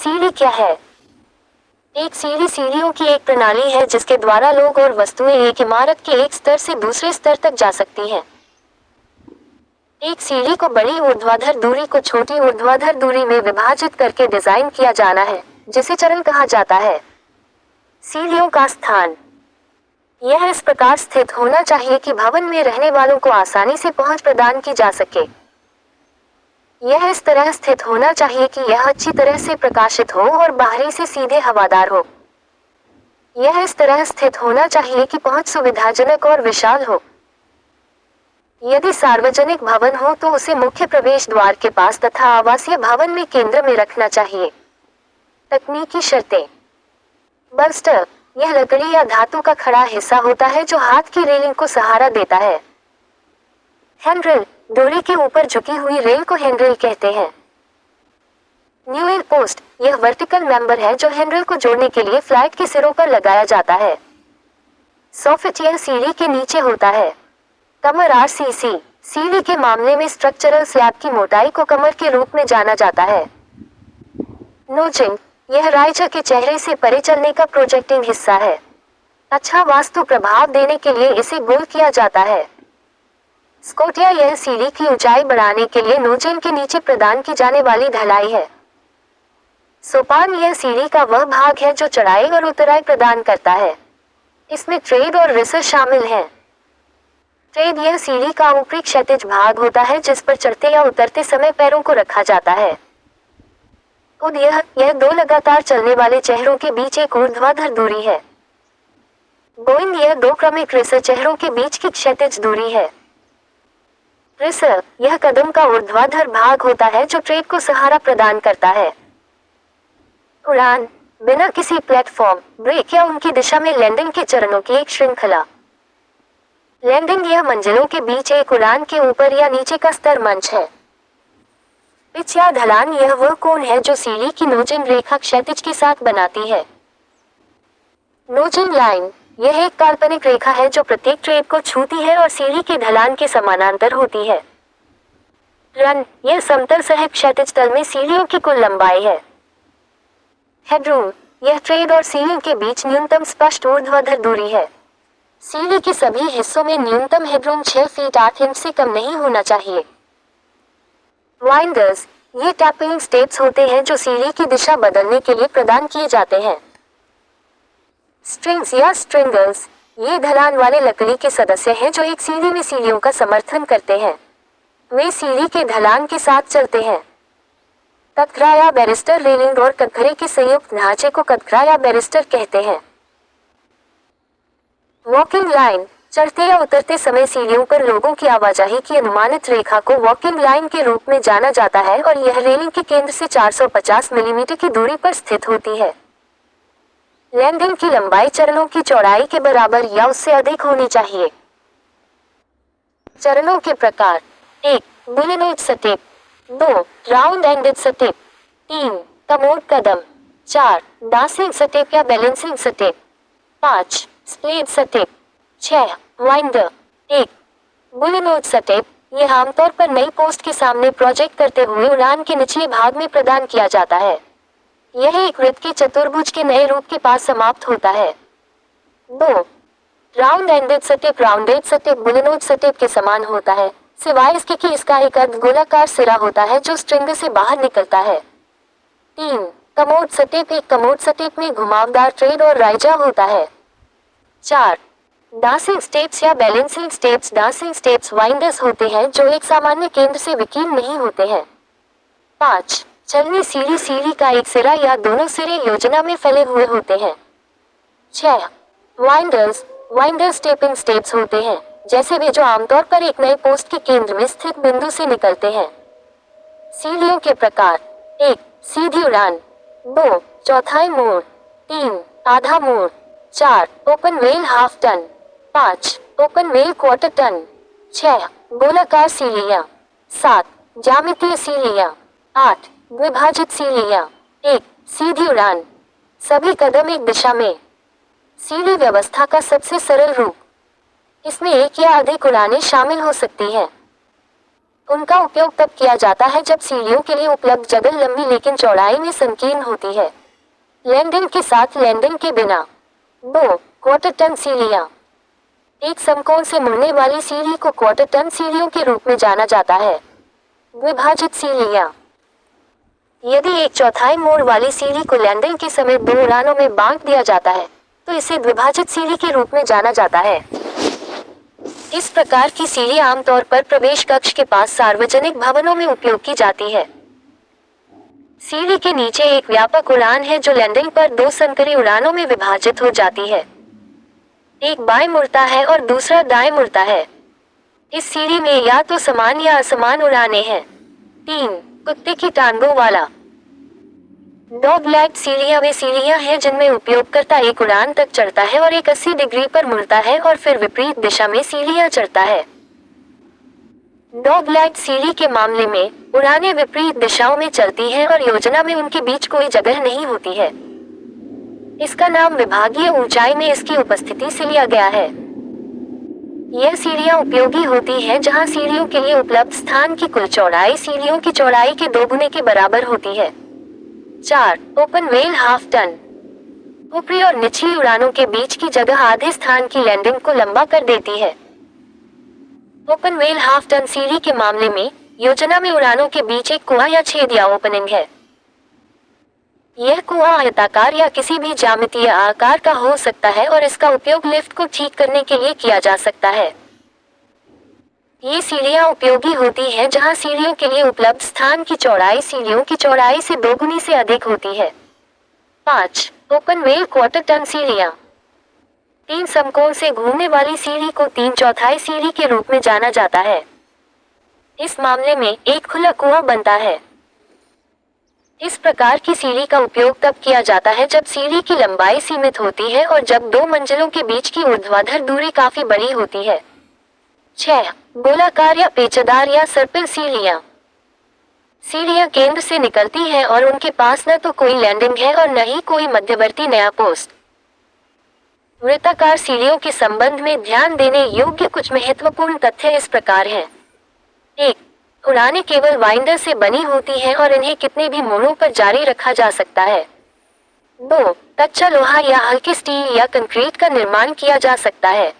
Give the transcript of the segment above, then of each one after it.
सीढ़ी क्या है? एक सीढ़ी सीढ़ियों की एक प्रणाली है जिसके द्वारा लोग और वस्तुएं एक इमारत के एक स्तर से दूसरे स्तर तक जा सकती हैं। एक सीढ़ी को बड़ी ऊर्ध्वाधर दूरी को छोटी ऊर्ध्वाधर दूरी में विभाजित करके डिजाइन किया जाना है, जिसे चरण कहा जाता है। सीढ़ियों का स्थान। यह इस प्रकार स्थित होना चाहिए कि भवन में रहने वालों को आसानी से पहुंच प्रदान की जा सके। यह इस तरह स्थित होना चाहिए कि यह अच्छी तरह से प्रकाशित हो और बाहरी से सीधे हवादार हो। यह इस तरह स्थित होना चाहिए कि पहुंच सुविधाजनक और विशाल हो। यदि सार्वजनिक भवन हो तो उसे मुख्य प्रवेश द्वार के पास तथा आवासीय भवन में केंद्र में रखना चाहिए। तकनीकी शर्तें। बल्स्टर, यह लकड़ी या धातु का खड़ा हिस्सा होता है जो हाथ की रेलिंग को सहारा देता है। हैंड्रेल, डोरी के ऊपर झुकी हुई रेल को हैंड्रेल कहते हैं। न्यूएल पोस्ट, यह वर्टिकल मेंबर है जो हैंड्रेल को जोड़ने के लिए फ्लैट के सिरों पर लगाया जाता है। सॉफिट, यह सीढ़ी के नीचे होता है। कमर आरसीसी, सीढ़ी के मामले में स्ट्रक्चरल स्लैब की मोटाई को कमर के रूप में जाना जाता है। नोचिंग, यह राइजर के चेहरे से परे चलने का प्रोजेक्टिंग हिस्सा है। अच्छा वास्तु प्रभाव देने के लिए इसे गोल किया जाता है। स्कोटिया, यह सीढ़ी की ऊंचाई बढ़ाने के लिए नोचेन के नीचे प्रदान की जाने वाली ढलाई है। सोपान, यह सीढ़ी का वह भाग है जो चढ़ाई और उतराई प्रदान करता है। इसमें ट्रेड और रिसर शामिल हैं। ट्रेड, यह सीढ़ी का ऊपरी क्षैतिज भाग होता है जिस पर चढ़ते या उतरते समय पैरों को रखा जाता है। उद, यह दो लगातार चलने वाले चेहरों के बीच एक ऊर्ध्वाधर दूरी है। गोइंग, यह दो क्रमिक रिसर चेहरों के बीच की क्षैतिज दूरी है। रिसर, यह कदम का ऊर्ध्वाधर भाग होता है जो ट्रेड को सहारा प्रदान करता है। उड़ान, बिना किसी प्लेटफॉर्म, ब्रेक या उनकी दिशा में लैंडिंग के चरणों की एक श्रृंखला। लैंडिंग, यह मंजिलों के बीच एक उड़ान के ऊपर या नीचे का स्तर मंच है। पिच या ढलान, यह वह कोण है जो सीढ़ी की नोचिंग रेखा क्षैतिज के साथ बनाती है। नोचिंग लाइन, यह एक काल्पनिक रेखा है जो प्रत्येक ट्रेड को छूती है और सीढ़ी के ढलान के समानांतर होती है। रन, यह समतल सहित क्षैतिज तल में सीढ़ियों की कुल लंबाई है। हेडरूम, यह ट्रेड और सीढ़ी के बीच न्यूनतम स्पष्ट ऊर्ध्वाधर दूरी है। सीढ़ी के सभी हिस्सों में न्यूनतम हेडरूम 6 फीट 8 इंच से कम नहीं होना चाहिए। वाइंडर्स, ये टैपिंग स्टेप्स होते हैं जो सीढ़ी की दिशा बदलने के लिए प्रदान किए जाते हैं। स्ट्रिंग्स या स्ट्रिंगर्स, ये ढलान वाले लकड़ी के सदस्य हैं जो एक सीढ़ी में सीढ़ियों का समर्थन करते हैं। वे सीढ़ी के ढलान के साथ चलते हैं। कटघरा या बैरिस्टर, रेलिंग और कटघरे के संयुक्त ढांचे को कटघरा या बैरिस्टर कहते हैं। वॉकिंग लाइन, चढ़ते या उतरते समय सीढ़ियों पर लोगों की आवाजाही की अनुमानित रेखा को वॉकिंग लाइन के रूप में जाना जाता है और यह रेलिंग के केंद्र से 450 मिलीमीटर की दूरी पर स्थित होती है। लैंडिंग की लंबाई चरणों की चौड़ाई के बराबर या उससे अधिक होनी चाहिए। चरणों के प्रकार: 1. Bullnose step, 2. Round ended step, 3. Commode कदम, 4. डांसिंग स्टेप या balancing step, 5. Splayed step, 6. Winder. 1. Bullnose step, यह आमतौर पर नई पोस्ट के सामने प्रोजेक्ट करते हुए उड़ान के निचले भाग में प्रदान किया जाता है। यह एक वृत्त के चतुर्भुज के नए रूप के पास समाप्त होता है। 2. Round ended step, rounded step bullnose step के समान होता है, सिवाय इसके कि इसका एक अर्ध गोलाकार सिरा होता है जो स्ट्रिंग से बाहर निकलता है। 3. कमोड स्टेप, एक कमोड स्टेप में घुमावदार ट्रेड और राइजा होता है। 4. डांसिंग स्टेप्स या बैलेंसिंग स्टेप्स, डांसिंग स्टेप्स वाइंडर्स होते हैं जो एक सामान्य केंद्र से विकीर्ण नहीं होते हैं। 5. चलनी सीढ़ी, सीढ़ी का एक सिरा या दोनों सिरे योजना में फैले हुए होते हैं। 6. वाइंडर्स, वाइंडर्स स्टेपिंग स्टेप्स होते हैं, जैसे वे जो आमतौर पर एक नए पोस्ट के केंद्र में स्थित बिंदु से निकलते हैं। सीढ़ियों के प्रकार: 1. सीधी उड़ान, 2. चौथाई मोड़, 3. आधा मोड़, 4. Open well half turn, 5. Open well quarter turn, 6. गोलाकार सीढ़ियाँ, 7. ज्यामितीय सीढ़ियाँ, 8. द्विभाजित सीढ़ियाँ। 1. सीधी उड़ान, सभी कदम एक दिशा में। सीढ़ी व्यवस्था का सबसे सरल रूप, इसमें एक या अधिक उड़ानें शामिल हो सकती हैं। उनका उपयोग तब किया जाता है जब सीढ़ियों के लिए उपलब्ध जगह लंबी लेकिन चौड़ाई में संकीर्ण होती है। लैंडिंग के साथ, लैंडिंग के बिना। 2. क्वार्टर टन सीढ़ियाँ। एक समकोण से मुड़ने वाली सीढ़ी को क्वार्टर टन सीढ़ियों के रूप में जाना जाता है। विभाजित सीढ़ियाँ। यदि एक चौथाई मोड़ वाली सीढ़ी को लैंडिंग के समय 2 उड़ानों में बांट दिया जाता है तो इसे द्विभाजित सीढ़ी के रूप में जाना जाता है। इस प्रकार की सीढ़ी आमतौर पर प्रवेश कक्ष के पास सार्वजनिक भवनों में उपयोग की जाती है। सीढ़ी के नीचे एक व्यापक उड़ान है जो लैंडिंग पर 2 संकरी उड़ानों में विभाजित हो जाती है। एक बाएं मुड़ता है और दूसरा दाएं मुड़ता है। इस सीढ़ी में या तो समान या असमान उड़ानें हैं। 3. कुत्ते की टांगों वाला। डॉग लेग सीढ़ियाँ वे सीढ़ियाँ हैं जिनमें उपयोगकर्ता एक उड़ान तक चढ़ता है और एक 80 डिग्री पर मुड़ता है और फिर विपरीत दिशा में सीढ़ियाँ चढ़ता है। डॉग लेग सीढ़ी के मामले में उड़ानें विपरीत दिशाओं में चलती हैं और योजना में उनके बीच कोई जगह नहीं होती है। इसका नाम विभागीय ऊंचाई में इसकी उपस्थिति से लिया गया है। यह सीढ़ियाँ उपयोगी होती हैं जहाँ सीढ़ियों के लिए उपलब्ध स्थान की कुल चौड़ाई सीढ़ियों की चौड़ाई के 2 गुने के बराबर होती है। 4. Open well half turn. ऊपरी और निचली उड़ानों के बीच की जगह आधे स्थान की लैंडिंग को लंबा कर देती है। ओपन व्हेल हाफ टन सीढ़ी के मामले में योजना में उड़ानों के बीच एक कुआं या छेद या ओपनिंग है। यह कुआं आयताकार या किसी भी ज्यामितीय आकार का हो सकता है और इसका उपयोग लिफ्ट को ठीक करने के लिए किया जा सकता है। ये सीढ़ियाँ उपयोगी होती हैं जहाँ सीढ़ियों के लिए उपलब्ध स्थान की चौड़ाई सीढ़ियों की चौड़ाई से 2 गुनी से अधिक होती है। 5. ओपन व्हेल क्वार्टर टन सीढ़ियाँ। 3 समकोण से घूमने वाली सीढ़ी को 3/4 सीढ़ी के रूप में जाना जाता है। इस मामले में एक खुला कुआं बनता है। इस प्रकार की सीढ़ी का उपयोग तब किया जाता है जब सीढ़ी की लंबाई सीमित होती है और जब 2 मंजिलों के बीच की ऊर्ध्वाधर दूरी काफी बड़ी होती है। 6. गोलाकार या पेचदार या सर्पिल सीढ़ियाँ। सीढ़ियाँ केंद्र से निकलती हैं और उनके पास न तो कोई लैंडिंग है और न ही कोई मध्यवर्ती नया पोस्ट। वृत्ताकार सीढ़ियों के संबंध में ध्यान देने योग्य कुछ महत्वपूर्ण तथ्य इस प्रकार हैं। 1. उड़ानें केवल वाइंडर से बनी होती हैं और इन्हें कितने भी मोड़ों पर जारी रखा जा सकता है। 2. कच्चा लोहा या हल्के स्टील या कंक्रीट का निर्माण किया जा सकता है।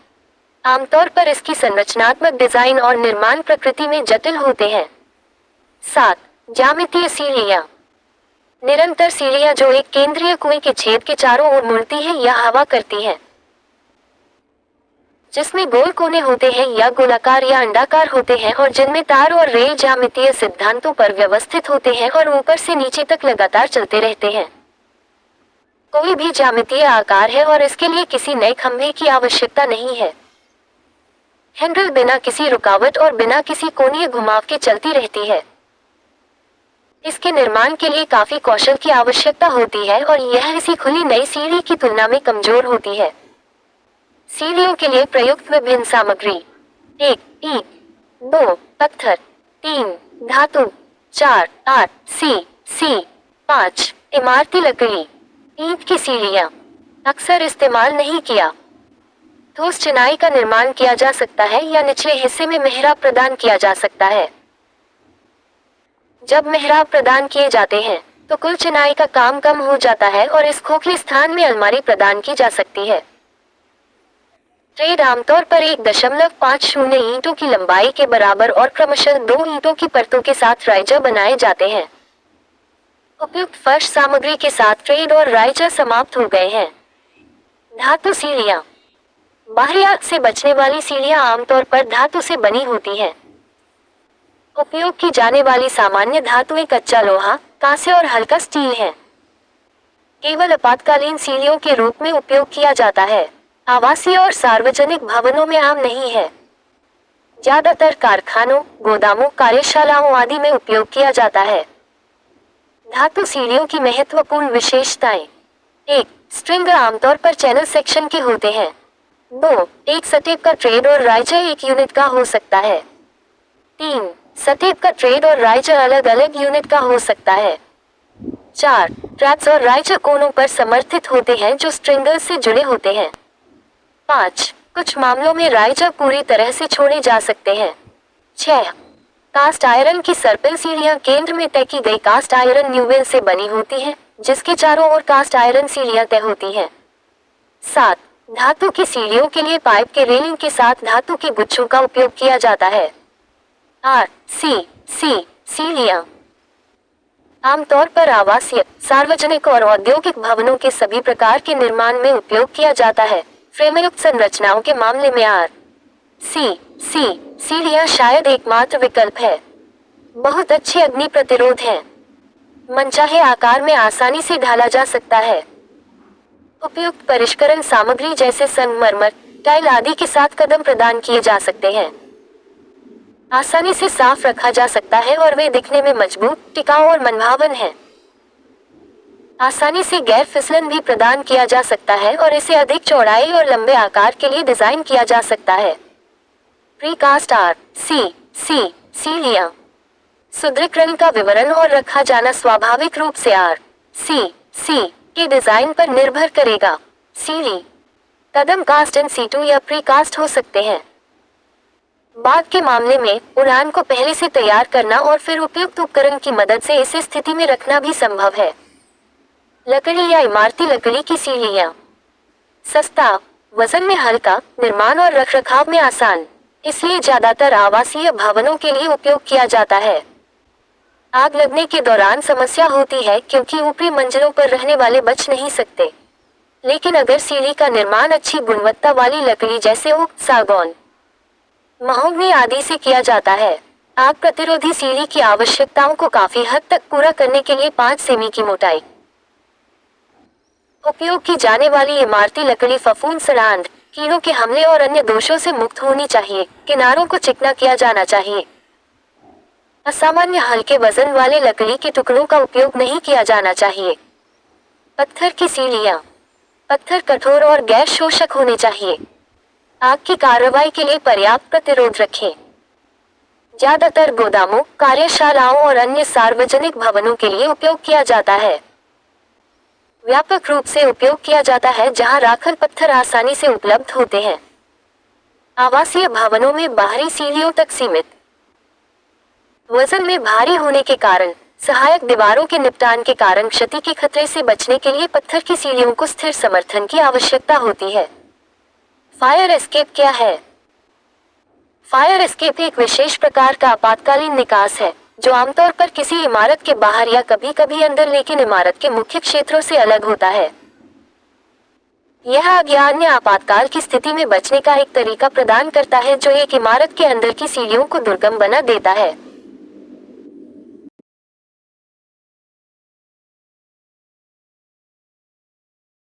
आमतौर पर इसकी संरचनात्मक डिजाइन और निर्माण प्रकृति में जटिल होते हैं। 7. ज्यामितीय सीढ़ियाँ। निरंतर सीढ़ियाँ जो एक केंद्रीय कुएं के छेद के चारों ओर मुड़ती हैं या हवा करती हैं, जिसमें गोल कोने होते हैं या गोलाकार या अंडाकार होते हैं और जिनमें तार और रेल ज्यामितीय सिद्धांतों पर व्यवस्थित होते हैं और ऊपर से नीचे तक लगातार चलते रहते हैं। कोई भी ज्यामितीय आकार है और इसके लिए किसी नए खंभे की आवश्यकता नहीं है। हैंडल बिना किसी रुकावट और बिना किसी कोणीय घुमाव के चलती रहती है। इसके निर्माण के लिए काफी कौशल की आवश्यकता होती है और यह इसी खुली नई सीढ़ी की तुलना में कमजोर होती है। सीढ़ियों के लिए प्रयुक्त विभिन्न सामग्री। 1. ईंट। 2. पत्थर। 3. धातु। 4. सी। 5. इमारती लकड़ी। ईंट की सीढ़ियाँ अक्सर इस्तेमाल नहीं किया। ठोस चिनाई का निर्माण किया जा सकता है या निचले हिस्से में मेहराब प्रदान किया जा सकता है। जब मेहराब प्रदान किए जाते हैं तो कुल चिनाई का काम कम हो जाता है और इस खोखले स्थान में अलमारी प्रदान की जा सकती है। ट्रेड आमतौर पर 1.50 ईंटों की लंबाई के बराबर और क्रमशः 2 ईंटों की परतों के साथ राइजर बनाए जाते हैं। उपयुक्त फर्श सामग्री के साथ ट्रेड और राइजर समाप्त हो गए हैं। धातु सीढ़ियाँ। बाहरी आग से बचने वाली सीढ़ियाँ आमतौर पर धातु से बनी होती हैं। उपयोग की जाने वाली सामान्य धातुएं कच्चा लोहा, कांस्य और हल्का स्टील हैं। केवल आपातकालीन सीढ़ियों के रूप में उपयोग किया जाता है। आवासीय और सार्वजनिक भवनों में आम नहीं है। ज्यादातर कारखानों, गोदामों, कार्यशालाओं आदि में उपयोग किया जाता है। धातु सीढ़ियों की महत्वपूर्ण विशेषताएं। 1. स्ट्रिंगर आमतौर पर चैनल सेक्शन के होते हैं। 2. एक सटेप का ट्रेड और राइजर एक यूनिट का हो सकता है। 3. सटेप का ट्रेड और राइजर अलग अलग यूनिट का हो सकता है। 4. ट्रैप्स और राइजर कोनों पर समर्थित होते हैं जो स्ट्रिंगर से जुड़े होते हैं। 5. कुछ मामलों में राइजर पूरी तरह से छोड़े जा सकते हैं। 6. कास्ट आयरन की सर्पिल सीढ़ियां केंद्र में तय की गई कास्ट आयरन न्यूवेल से बनी होती हैं, जिसके चारों ओर कास्ट आयरन सीढ़ियां तय होती हैं। 7. धातु की सीढ़ियों के लिए पाइप के रेलिंग के साथ धातु के गुच्छों का उपयोग किया जाता है। सी सीढ़ियां आमतौर पर आवासीय, सार्वजनिक और औद्योगिक भवनों के सभी प्रकार के निर्माण में उपयोग किया जाता है। फ्रेमयुक्त संरचनाओं के मामले में सी सीढ़ियां शायद एकमात्र विकल्प है। बहुत अच्छे अग्नि प्रतिरोध हैं। मनचाहे आकार में आसानी से ढाला जा सकता है। उपयुक्त परिष्करण सामग्री जैसे संगमरमर, टाइल आदि के साथ कदम प्रदान किए जा सकते हैं। आसानी से साफ रखा जा सकता है और वे दिखने में मजबूत, टिकाऊ और मनभावन हैं। आसानी से गैर फिसलन भी प्रदान किया जा सकता है और इसे अधिक चौड़ाई और लंबे आकार के लिए डिजाइन किया जा सकता है। प्रीकास्ट सी सीढ़ियां सुदृढ़ीकरण का विवरण और रखा जाना स्वाभाविक रूप से सी के डिजाइन पर निर्भर करेगा। सीढ़ी कदम कास्ट इन सीटू या प्रीकास्ट हो सकते हैं। बाद के मामले में उड़ान को पहले से तैयार करना और फिर उपयुक्त उपकरण की मदद से इसे स्थिति में रखना भी संभव है। लकड़ी या इमारती लकड़ी की सीढ़ियां सस्ता, वजन में हल्का, निर्माण और रखरखाव में आसान, इसलिए ज्यादातर आवासीय भवनों के लिए उपयोग किया जाता है। आग लगने के दौरान समस्या होती है क्योंकि ऊपरी मंजिलों पर रहने वाले बच नहीं सकते, लेकिन अगर सीढ़ी का निर्माण अच्छी गुणवत्ता वाली लकड़ी जैसे ओक, सागौन, महोगनी आदि से किया जाता है, आग प्रतिरोधी सीढ़ी की आवश्यकताओं को काफी हद तक पूरा करने के लिए 5 सेमी की मोटाई उपयोग की जाने वाली इमारती लकड़ी फफूंद, सड़ांध, कीड़ों के हमले और अन्य दोषों से मुक्त होनी चाहिए। किनारों को चिकना किया जाना चाहिए। असामान्य हल्के वजन वाले लकड़ी के टुकड़ों का उपयोग नहीं किया जाना चाहिए। पत्थर की सीढ़ियां पत्थर कठोर और गैर शोषक होने चाहिए। आग की कार्रवाई के लिए पर्याप्त प्रतिरोध रखें। ज्यादातर गोदामों, कार्यशालाओं और अन्य सार्वजनिक भवनों के लिए उपयोग किया जाता है। व्यापक रूप से उपयोग किया जाता है जहां राखल पत्थर आसानी से उपलब्ध होते हैं। आवासीय भवनों में बाहरी सीढ़ियों तक सीमित। वजन में भारी होने के कारण सहायक दीवारों के निपटान के कारण क्षति के खतरे से बचने के लिए पत्थर की सीढ़ियों को स्थिर समर्थन की आवश्यकता होती है। फायर एस्केप क्या है? फायर एस्केप एक विशेष प्रकार का आपातकालीन निकास है जो आमतौर पर किसी इमारत के बाहर या कभी-कभी अंदर, लेकिन इमारत के मुख्य क्षेत्रों से अलग होता है। यह आग या अन्य आपातकाल की स्थिति में बचने का एक तरीका प्रदान करता है जो एक इमारत के अंदर की सीढ़ियों को दुर्गम बना देता है।